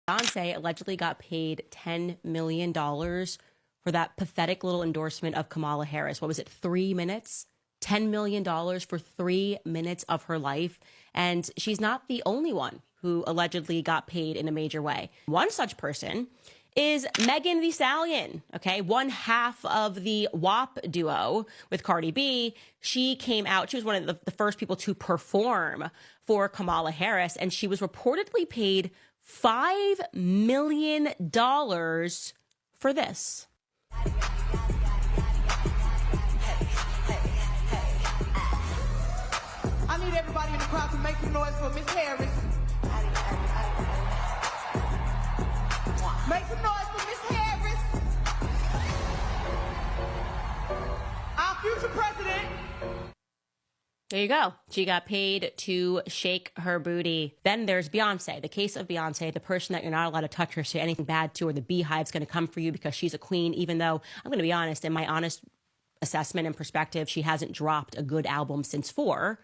Beyonce allegedly got paid $10 million for that pathetic little endorsement of Kamala Harris. What was it, 3 minutes? $10 million for 3 minutes of her life. And she's not the only one who allegedly got paid in a major way. One such person is Megan Thee Stallion, okay? One half of the WAP duo with Cardi B. She came out, she was one of the first people to perform for Kamala Harris, and she was reportedly paid $5 million for this. I need everybody in the crowd to make some noise for Miss Harris. Make some noise for Miss Harris. Our future president. There you go. She got paid to shake her booty. Then there's Beyonce, the case of Beyonce, the person that you're not allowed to touch or say anything bad to, or the beehive's going to come for you because she's a queen, even though I'm going to be honest, in my honest assessment and perspective, she hasn't dropped a good album since 4.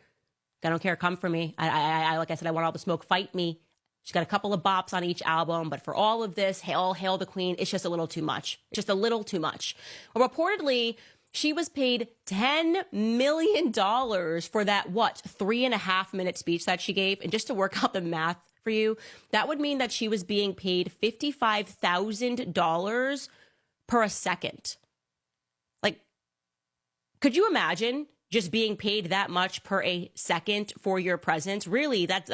I don't care. Come for me. I like I said, I want all the smoke. Fight me. She's got a couple of bops on each album, but for all of this, hail the queen, it's just a little too much. Just a little too much. Well, reportedly, she was paid $10 million for that, 3.5-minute speech that she gave. And just to work out the math for you, that would mean that she was being paid $55,000 per a second. Like, could you imagine just being paid that much per a second for your presence? Really, that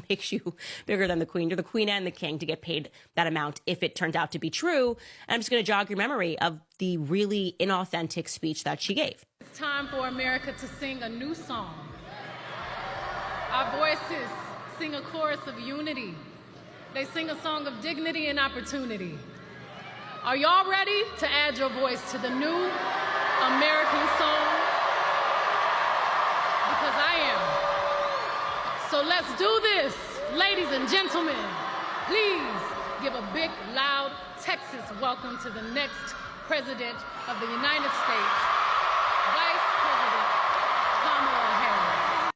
makes you bigger than the queen. You're the queen and the king to get paid that amount if it turns out to be true. And I'm just going to jog your memory of the really inauthentic speech that she gave. It's time for America to sing a new song. Our voices sing a chorus of unity. They sing a song of dignity and opportunity. Are y'all ready to add your voice to the new American song? Because I am. So let's do this, ladies and gentlemen. Please give a big, loud Texas welcome to the next President of the United States, Vice President Kamala Harris.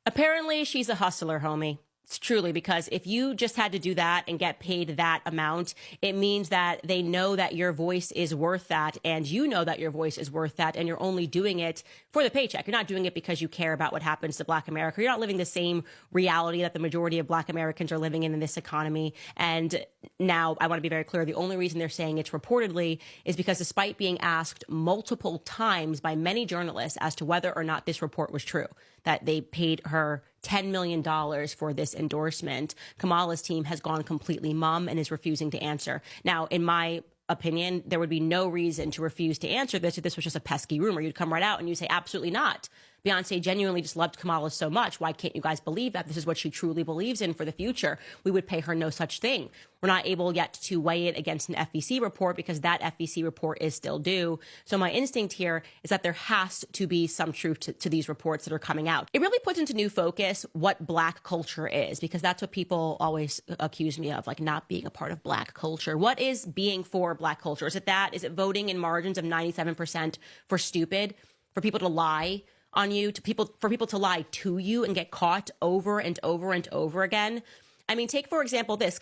Apparently, she's a hustler, homie. It's truly, because if you just had to do that and get paid that amount, it means that they know that your voice is worth that, and you know that your voice is worth that, and you're only doing it for the paycheck. You're not doing it because you care about what happens to Black America. You're not living the same reality that the majority of Black Americans are living in this economy. And now, I want to be very clear, the only reason they're saying it's reportedly is because despite being asked multiple times by many journalists as to whether or not this report was true, that they paid her $10 million for this endorsement, Kamala's team has gone completely mum and is refusing to answer. Now, in my opinion, there would be no reason to refuse to answer this if this was just a pesky rumor. You'd come right out and you say, absolutely not. Beyonce genuinely just loved Kamala so much. Why can't you guys believe that this is what she truly believes in for the future? We would pay her no such thing. We're not able yet to weigh it against an FEC report because that FEC report is still due. So my instinct here is that there has to be some truth to these reports that are coming out. It really puts into new focus what Black culture is, because that's what people always accuse me of, like not being a part of Black culture. What is being for Black culture? Is it that? Is it voting in margins of 97% for stupid, for people to lie on you, for people to lie to you and get caught over and over and over again? I mean, take, for example, this.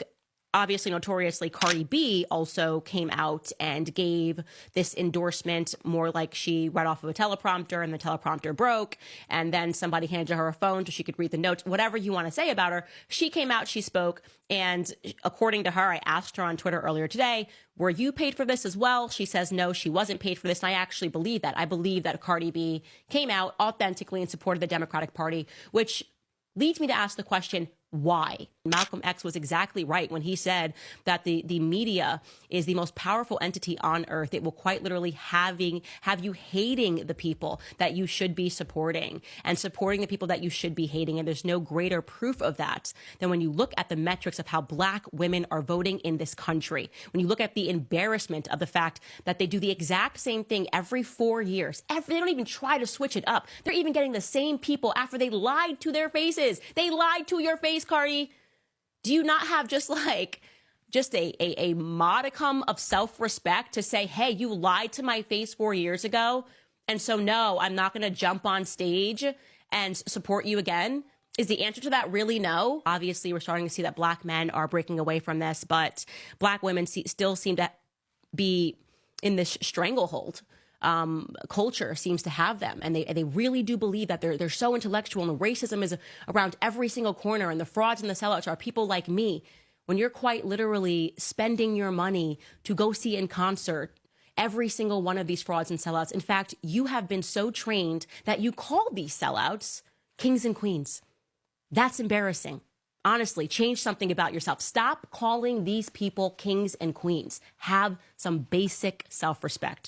Obviously, notoriously, Cardi B also came out and gave this endorsement more like she read off of a teleprompter and the teleprompter broke, and then somebody handed her a phone so she could read the notes. Whatever you want to say about her, she came out, she spoke, and according to her, I asked her on Twitter earlier today, were you paid for this as well? She says no, she wasn't paid for this, and I actually believe that. I believe that Cardi B came out authentically and supported the Democratic Party, which leads me to ask the question, why? Malcolm X was exactly right when he said that the media is the most powerful entity on earth. It will quite literally have you hating the people that you should be supporting and supporting the people that you should be hating. And there's no greater proof of that than when you look at the metrics of how Black women are voting in this country. When you look at the embarrassment of the fact that they do the exact same thing every 4 years. They don't even try to switch it up. They're even getting the same people after they lied to their faces. They lied to your face, Cardi. Do you not have just a modicum of self-respect to say, hey, you lied to my face 4 years ago, and so no, I'm not going to jump on stage and support you again? Is the answer to that really no? Obviously, we're starting to see that Black men are breaking away from this, but Black women still seem to be in this stranglehold. Culture seems to have them, and they really do believe that they're so intellectual, and racism is around every single corner, and the frauds and the sellouts are people like me. When you're quite literally spending your money to go see in concert every single one of these frauds and sellouts. In fact, you have been so trained that you call these sellouts kings and queens. That's embarrassing. Honestly, change something about yourself. Stop calling these people kings and queens. Have some basic self-respect.